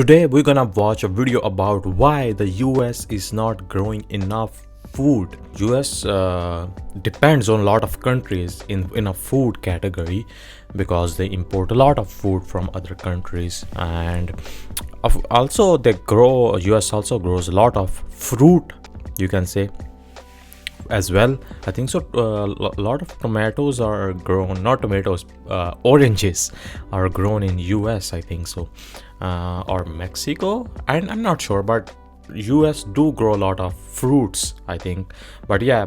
Today we're gonna watch a video about why the US is not growing enough food. US depends on a lot of countries in a food category because they import a lot of food from other countries, and also US also grows a lot of fruit, you can say, as well. I think so. A lot of tomatoes are grown, not tomatoes, oranges are grown in US, I think so, or Mexico. I'm not sure, but US do grow a lot of fruits, I think. But yeah,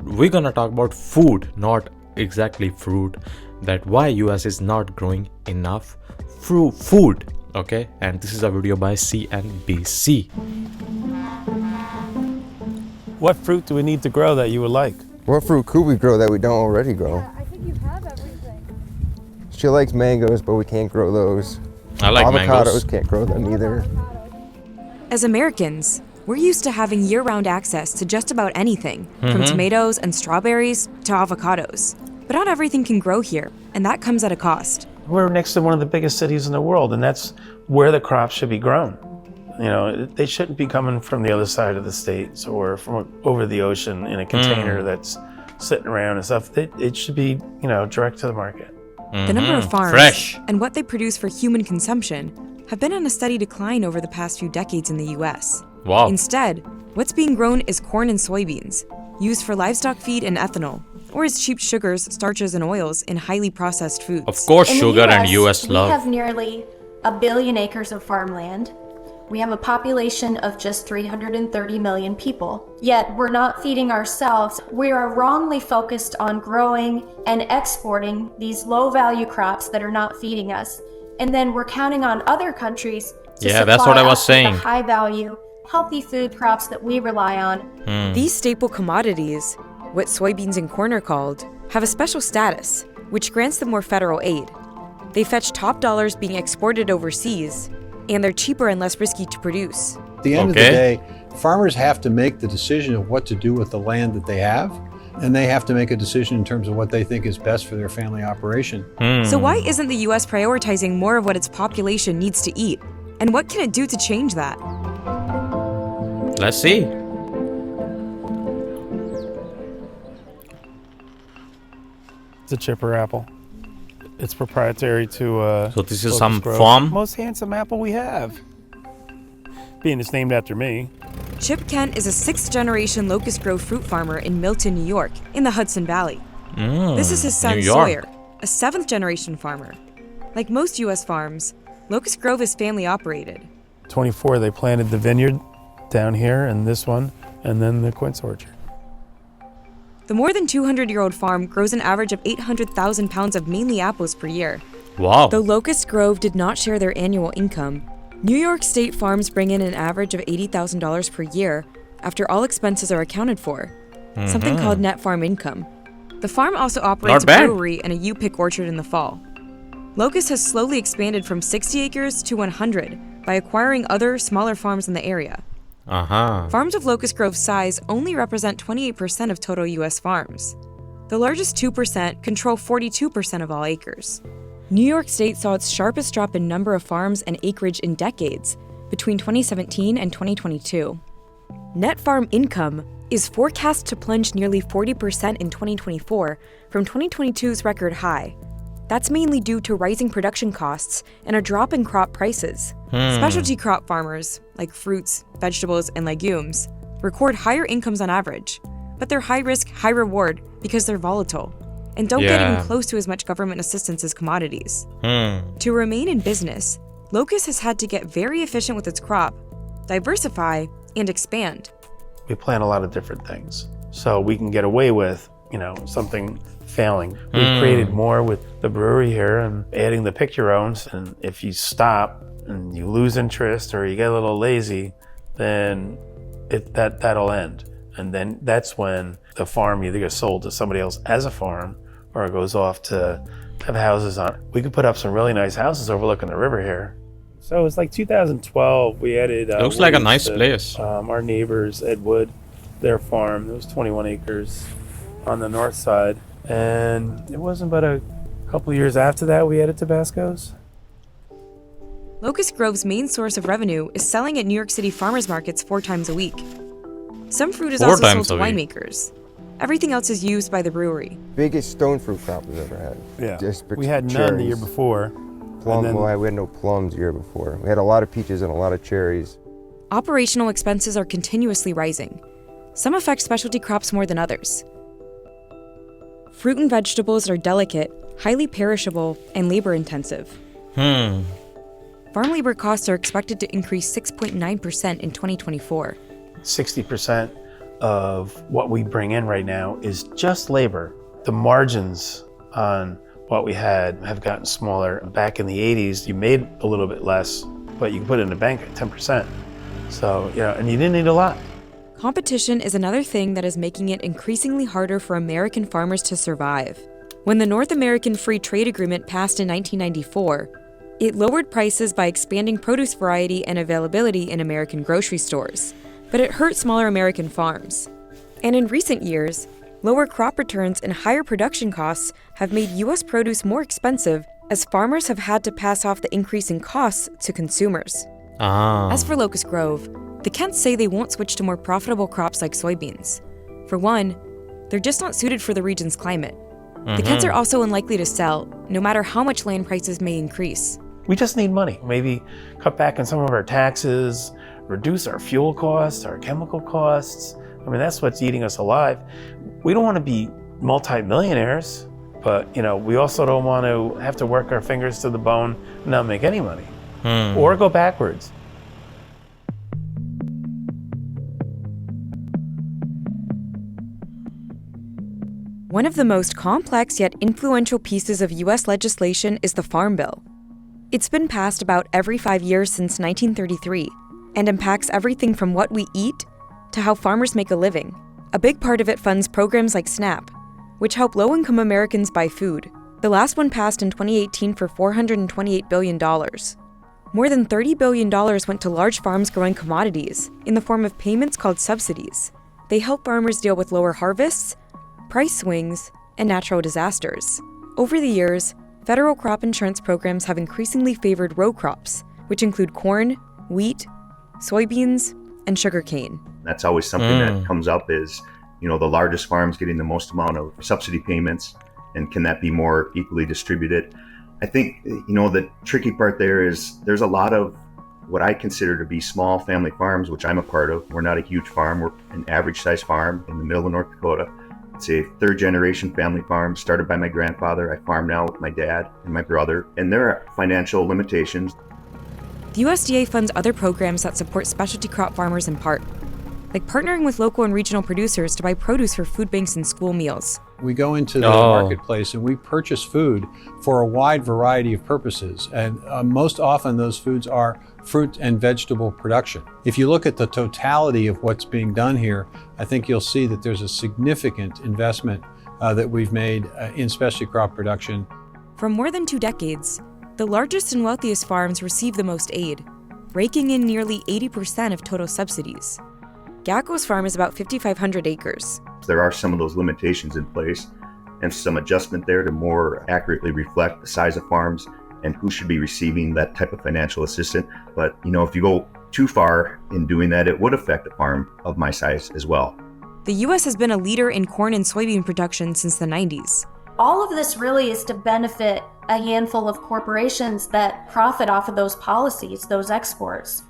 we're gonna talk about food, not exactly fruit. That why US is not growing enough food. Okay, and this is a video by cnbc. What fruit do we need to grow that you would like? What fruit could we grow that we don't already grow? Yeah, I think you have everything. She likes mangoes, but we can't grow those. I like Avocados, mangoes. can't grow them either. As Americans, we're used to having year-round access to just about anything, from tomatoes and strawberries to avocados. But not everything can grow here, and that comes at a cost. We're next to one of the biggest cities in the world, and that's where the crops should be grown. You know, they shouldn't be coming from the other side of the states or from over the ocean in a container that's sitting around and stuff. It should be, direct to the market. The number of farms Fresh. and what they produce for human consumption have been on a steady decline over the past few decades in the US. Wow. Instead, what's being grown is corn and soybeans, used for livestock feed and ethanol, or as cheap sugars, starches, and oils in highly processed foods. Of course, In the sugar and US we love. have nearly 1 billion acres of farmland. We have a population of just 330 million people. Yet we're not feeding ourselves. We are wrongly focused on growing and exporting these low-value crops that are not feeding us. And then we're counting on other countries to Yeah, that's supply what I was us with saying. the high-value, healthy food crops that we rely on. These staple commodities, what soybeans and corn are called, have a special status, which grants them more federal aid. They fetch top dollars being exported overseas, and they're cheaper and less risky to produce. At the end of the day, farmers have to make the decision of what to do with the land that they have, and they have to make a decision in terms of what they think is best for their family operation. So why isn't the US prioritizing more of what its population needs to eat? And what can it do to change that? Let's see. It's a chipper apple. It's proprietary to So this is Locust some Grove. farm? Most handsome apple we have. Being it's named after me. Chip Kent is a sixth-generation Locust Grove fruit farmer in Milton, New York, in the Hudson Valley. This is his son, New York. Sawyer, a seventh-generation farmer. Like most U.S. farms, Locust Grove is family-operated. 24, they planted the vineyard down here and this one, and then the quince orchard. The more than 200-year-old farm grows an average of 800,000 pounds of mainly apples per year. Wow. Though Locust Grove did not share their annual income, New York State farms bring in an average of $80,000 per year after all expenses are accounted for, something called net farm income. The farm also operates Not a bad. brewery and a U-pick orchard in the fall. Locust has slowly expanded from 60 acres to 100 by acquiring other, smaller farms in the area. Farms of Locust Grove's size only represent 28% of total U.S. farms. The largest 2% control 42% of all acres. New York State saw its sharpest drop in number of farms and acreage in decades between 2017 and 2022. Net farm income is forecast to plunge nearly 40% in 2024 from 2022's record high. That's mainly due to rising production costs and a drop in crop prices. Specialty crop farmers, like fruits, vegetables, and legumes, record higher incomes on average, but they're high risk, high reward because they're volatile and don't get even close to as much government assistance as commodities. To remain in business, Locust has had to get very efficient with its crop, diversify, and expand. We plant a lot of different things, so we can get away with, something failing. We've created more with the brewery here and adding the pick your owns, and if you stop and you lose interest or you get a little lazy, then that'll end. And then that's when the farm either gets sold to somebody else as a farm or it goes off to have houses on it. We could put up some really nice houses overlooking the river here. So it's like 2012, we added... Looks like a nice place. Our neighbors, Ed Wood, their farm, it was 21 acres on the north side. And it wasn't but a couple years after that we added Tabasco's. Locust Grove's main source of revenue is selling at New York City farmers markets 4 times a week. Some fruit is also sold to winemakers. Everything else is used by the brewery. Biggest stone fruit crop we've ever had. Yeah. Just We had none the year before. Plum, and then- we had no plums the year before. We had a lot of peaches and a lot of cherries. Operational expenses are continuously rising. Some affect specialty crops more than others. Fruit and vegetables are delicate, highly perishable, and labor-intensive. Farm labor costs are expected to increase 6.9% in 2024. 60% of what we bring in right now is just labor. The margins on what we had have gotten smaller. Back in the 80s, you made a little bit less, but you could put it in the bank at 10%. So, and you didn't need a lot. Competition is another thing that is making it increasingly harder for American farmers to survive. When the North American Free Trade Agreement passed in 1994, it lowered prices by expanding produce variety and availability in American grocery stores, but it hurt smaller American farms. And in recent years, lower crop returns and higher production costs have made U.S. produce more expensive as farmers have had to pass off the increasing costs to consumers. As for Locust Grove, the Kents say they won't switch to more profitable crops like soybeans. For one, they're just not suited for the region's climate. The Kents are also unlikely to sell, no matter how much land prices may increase. We just need money. Maybe cut back on some of our taxes, reduce our fuel costs, our chemical costs. I mean, that's what's eating us alive. We don't want to be multi-millionaires, but we also don't want to have to work our fingers to the bone and not make any money or go backwards. One of the most complex yet influential pieces of U.S. legislation is the Farm Bill. It's been passed about every 5 years since 1933 and impacts everything from what we eat to how farmers make a living. A big part of it funds programs like SNAP, which help low-income Americans buy food. The last one passed in 2018 for $428 billion. More than $30 billion went to large farms growing commodities in the form of payments called subsidies. They help farmers deal with lower harvests, price swings, and natural disasters. Over the years, federal crop insurance programs have increasingly favored row crops, which include corn, wheat, soybeans, and sugarcane. That's always something that comes up is, the largest farms getting the most amount of subsidy payments, and can that be more equally distributed? I think, the tricky part there is there's a lot of what I consider to be small family farms, which I'm a part of. We're not a huge farm. We're an average size farm in the middle of North Dakota. It's a 3rd generation family farm started by my grandfather. I farm now with my dad and my brother, and there are financial limitations. The USDA funds other programs that support specialty crop farmers in part, like partnering with local and regional producers to buy produce for food banks and school meals. We go into the marketplace and we purchase food for a wide variety of purposes. And most often those foods are fruit and vegetable production. If you look at the totality of what's being done here, I think you'll see that there's a significant investment that we've made in specialty crop production. For more than 2 decades, the largest and wealthiest farms receive the most aid, raking in nearly 80% of total subsidies. Gacko's farm is about 5,500 acres. There are some of those limitations in place and some adjustment there to more accurately reflect the size of farms and who should be receiving that type of financial assistance. But, if you go too far in doing that, it would affect a farm of my size as well. The U.S. has been a leader in corn and soybean production since the 90s. All of this really is to benefit a handful of corporations that profit off of those policies, those exports.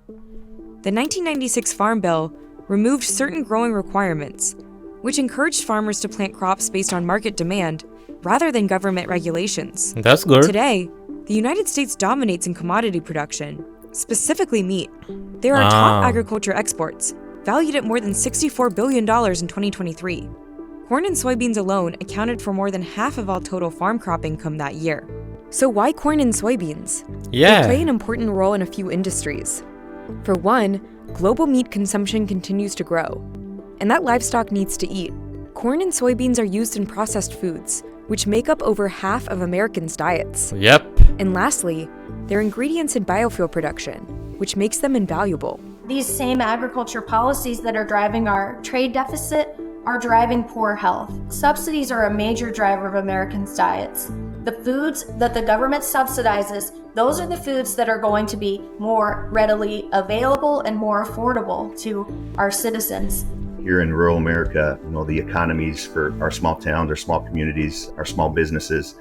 The 1996 Farm Bill removed certain growing requirements, which encouraged farmers to plant crops based on market demand rather than government regulations. That's good. Today, the United States dominates in commodity production, specifically meat. There are top agriculture exports, valued at more than $64 billion in 2023. Corn and soybeans alone accounted for more than half of all total farm crop income that year. So why corn and soybeans? Yeah. They play an important role in a few industries. For one, global meat consumption continues to grow, and that livestock needs to eat. Corn and soybeans are used in processed foods, which make up over half of Americans' diets. Yep. And lastly, they're ingredients in biofuel production, which makes them invaluable. These same agriculture policies that are driving our trade deficit are driving poor health. Subsidies are a major driver of Americans' diets. The foods that the government subsidizes, those are the foods that are going to be more readily available and more affordable to our citizens. Here in rural America, the economies for our small towns, our small communities, our small businesses,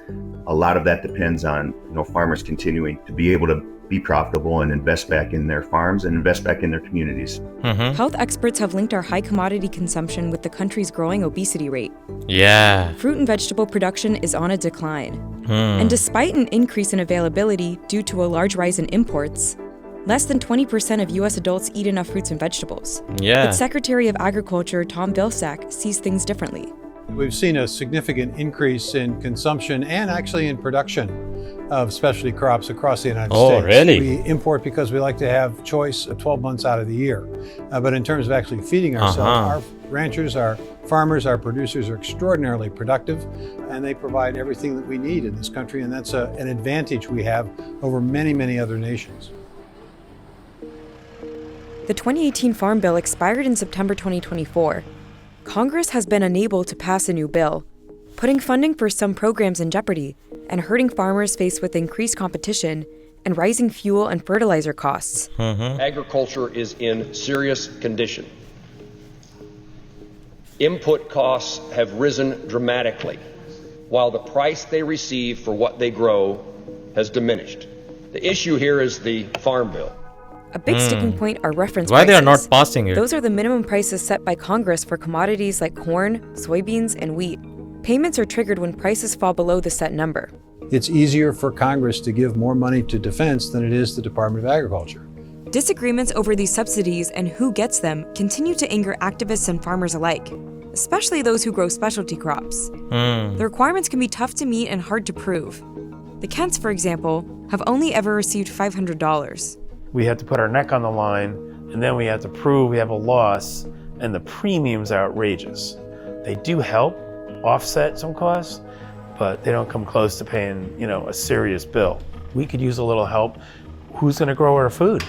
a lot of that depends on, farmers continuing to be able to be profitable and invest back in their farms and invest back in their communities. Health experts have linked our high commodity consumption with the country's growing obesity rate. Yeah. Fruit and vegetable production is on a decline. And despite an increase in availability due to a large rise in imports, less than 20% of U.S. adults eat enough fruits and vegetables. Yeah. But Secretary of Agriculture Tom Vilsack sees things differently. We've seen a significant increase in consumption and actually in production of specialty crops across the United States. Oh, really? We import because we like to have choice 12 months out of the year. But in terms of actually feeding ourselves, our ranchers, our farmers, our producers are extraordinarily productive, and they provide everything that we need in this country, and that's an advantage we have over many, many other nations. The 2018 Farm Bill expired in September 2024. Congress has been unable to pass a new bill, putting funding for some programs in jeopardy and hurting farmers faced with increased competition and rising fuel and fertilizer costs. Agriculture is in serious condition. Input costs have risen dramatically, while the price they receive for what they grow has diminished. The issue here is the Farm Bill. A big sticking point are reference Why prices. they are not passing it? Those are the minimum prices set by Congress for commodities like corn, soybeans, and wheat. Payments are triggered when prices fall below the set number. It's easier for Congress to give more money to defense than it is the Department of Agriculture. Disagreements over these subsidies and who gets them continue to anger activists and farmers alike, especially those who grow specialty crops. The requirements can be tough to meet and hard to prove. The Kents, for example, have only ever received $500. We have to put our neck on the line, and then we have to prove we have a loss, and the premium's outrageous. They do help offset some costs, but they don't come close to paying, a serious bill. We could use a little help. Who's going to grow our food?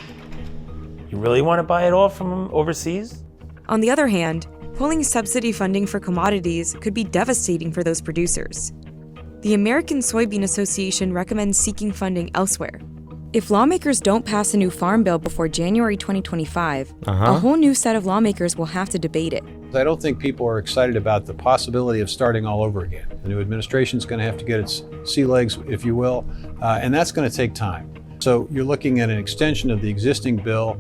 You really want to buy it all from overseas? On the other hand, pulling subsidy funding for commodities could be devastating for those producers. The American Soybean Association recommends seeking funding elsewhere. If lawmakers don't pass a new farm bill before January 2025, a whole new set of lawmakers will have to debate it. I don't think people are excited about the possibility of starting all over again. The new administration is going to have to get its sea legs, if you will, and that's going to take time. So you're looking at an extension of the existing bill.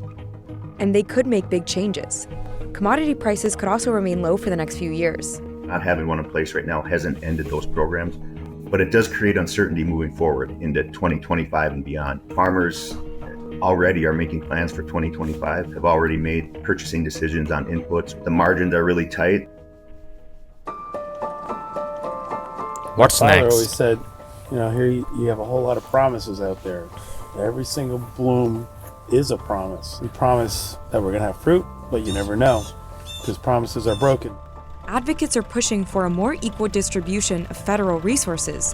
And they could make big changes. Commodity prices could also remain low for the next few years. Not having one in place right now hasn't ended those programs, but it does create uncertainty moving forward into 2025 and beyond. Farmers already are making plans for 2025, have already made purchasing decisions on inputs. The margins are really tight. What's My father next? always said, here you have a whole lot of promises out there. Every single bloom is a promise. We promise that we're going to have fruit, but you never know, because promises are broken. Advocates are pushing for a more equal distribution of federal resources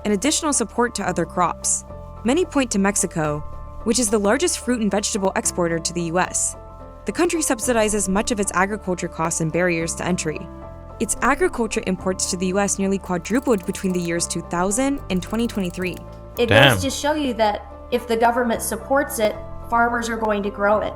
and additional support to other crops. Many point to Mexico, which is the largest fruit and vegetable exporter to the U.S. The country subsidizes much of its agriculture costs and barriers to entry. Its agriculture imports to the U.S. nearly quadrupled between the years 2000 and 2023. It goes to show you that if the government supports it, farmers are going to grow it.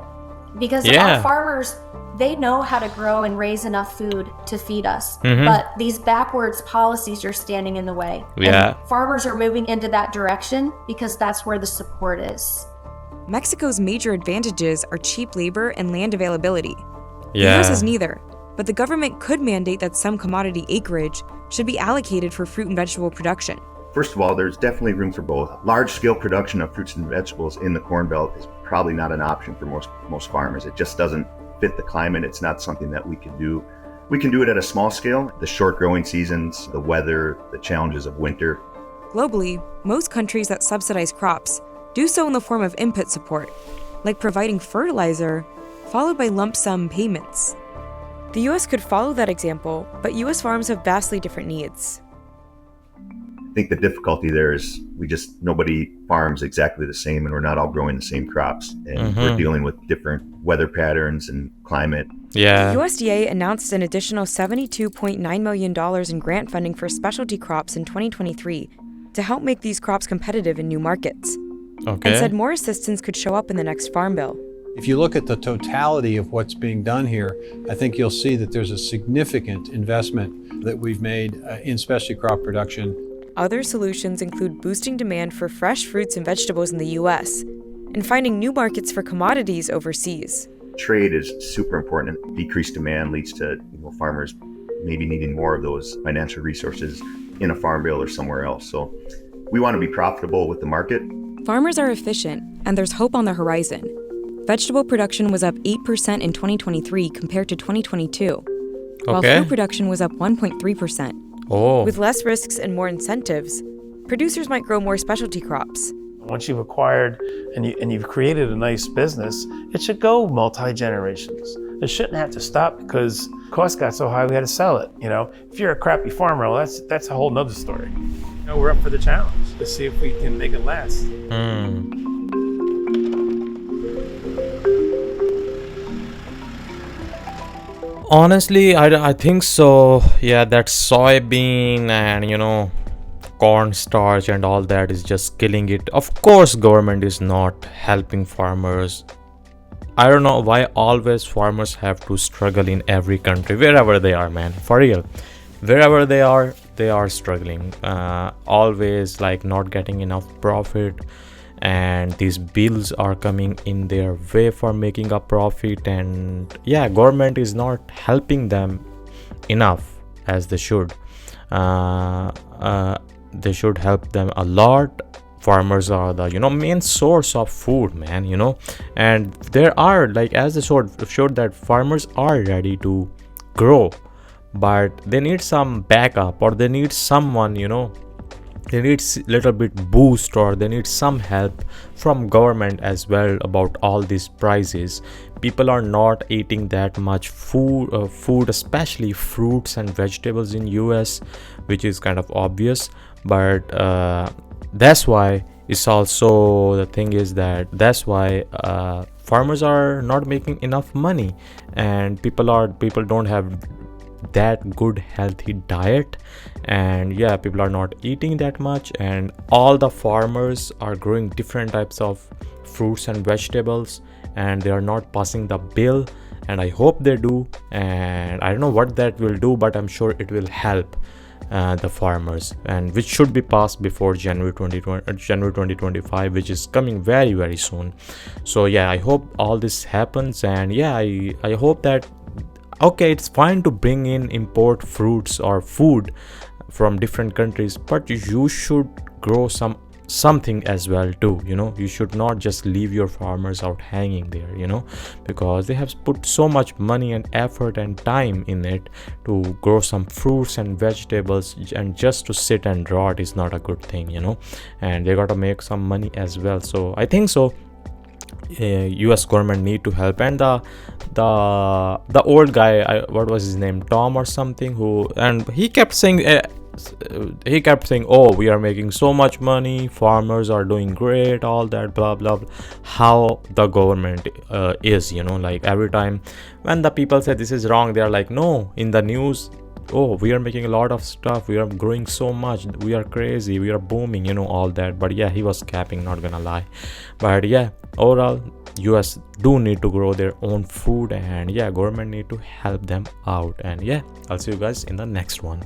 Because our farmers, they know how to grow and raise enough food to feed us. But these backwards policies are standing in the way. And farmers are moving into that direction because that's where the support is. Mexico's major advantages are cheap labor and land availability. The U.S. has neither, but the government could mandate that some commodity acreage should be allocated for fruit and vegetable production. First of all, there's definitely room for both. Large-scale production of fruits and vegetables in the Corn Belt is probably not an option for most farmers. It just doesn't fit the climate. It's not something that we can do. We can do it at a small scale. The short growing seasons, the weather, the challenges of winter. Globally, most countries that subsidize crops do so in the form of input support, like providing fertilizer, followed by lump sum payments. The U.S. could follow that example, but U.S. farms have vastly different needs. I think the difficulty there is nobody farms exactly the same, and we're not all growing the same crops, and we're dealing with different weather patterns and climate. Yeah. USDA announced an additional $72.9 million in grant funding for specialty crops in 2023 to help make these crops competitive in new markets. Okay. And said more assistance could show up in the next farm bill. If you look at the totality of what's being done here, I think you'll see that there's a significant investment that we've made in specialty crop production. Other solutions include boosting demand for fresh fruits and vegetables in the U.S. and finding new markets for commodities overseas. Trade is super important. Decreased demand leads to farmers maybe needing more of those financial resources in a farm bill or somewhere else. So we want to be profitable with the market. Farmers are efficient, and there's hope on the horizon. Vegetable production was up 8% in 2023 compared to 2022, while fruit production was up 1.3%. Oh. With less risks and more incentives, producers might grow more specialty crops. Once you've acquired and you've created a nice business, it should go multi-generations. It shouldn't have to stop because costs got so high we had to sell it. If you're a crappy farmer, well, that's a whole nother story. We're up for the challenge to see if we can make it last. Honestly, I think so. Yeah, that soybean and cornstarch and all that is just killing it. Of course, government is not helping farmers. I don't know why always farmers have to struggle in every country, wherever they are, man. For real, wherever they are struggling. Always like not getting enough profit, and these bills are coming in their way for making a profit, and yeah, government is not helping them enough as they should. They should help them a lot. Farmers are the main source of food, man, and there are, like, as they showed that farmers are ready to grow, but they need some backup, or they need someone, they need little bit boost, or they need some help from government as well about all these prices. People are not eating that much food, especially fruits and vegetables in US, which is kind of obvious, but that's why it's also the thing is that's why farmers are not making enough money, and people don't have that good healthy diet, and yeah, people are not eating that much, and all the farmers are growing different types of fruits and vegetables, and they are not passing the bill, and I hope they do, and I don't know what that will do, but I'm sure it will help the farmers, and which should be passed before January 2025, which is coming very, very soon. So yeah, I hope all this happens, and yeah, I hope that okay, it's fine to bring in import fruits or food from different countries, but you should grow something as well too. You should not just leave your farmers out hanging there, because they have put so much money and effort and time in it to grow some fruits and vegetables, and just to sit and rot is not a good thing, and they got to make some money as well. So I think so US government need to help, and the old guy, what was his name, Tom or something, he kept saying oh, we are making so much money, farmers are doing great, all that blah blah blah. How the government is, like every time when the people say this is wrong, they are like, no, in the news, oh, we are making a lot of stuff, we are growing so much, we are crazy, we are booming, all that. But yeah, he was capping, not gonna lie. But yeah, overall US do need to grow their own food, and yeah, government need to help them out. And yeah, I'll see you guys in the next one.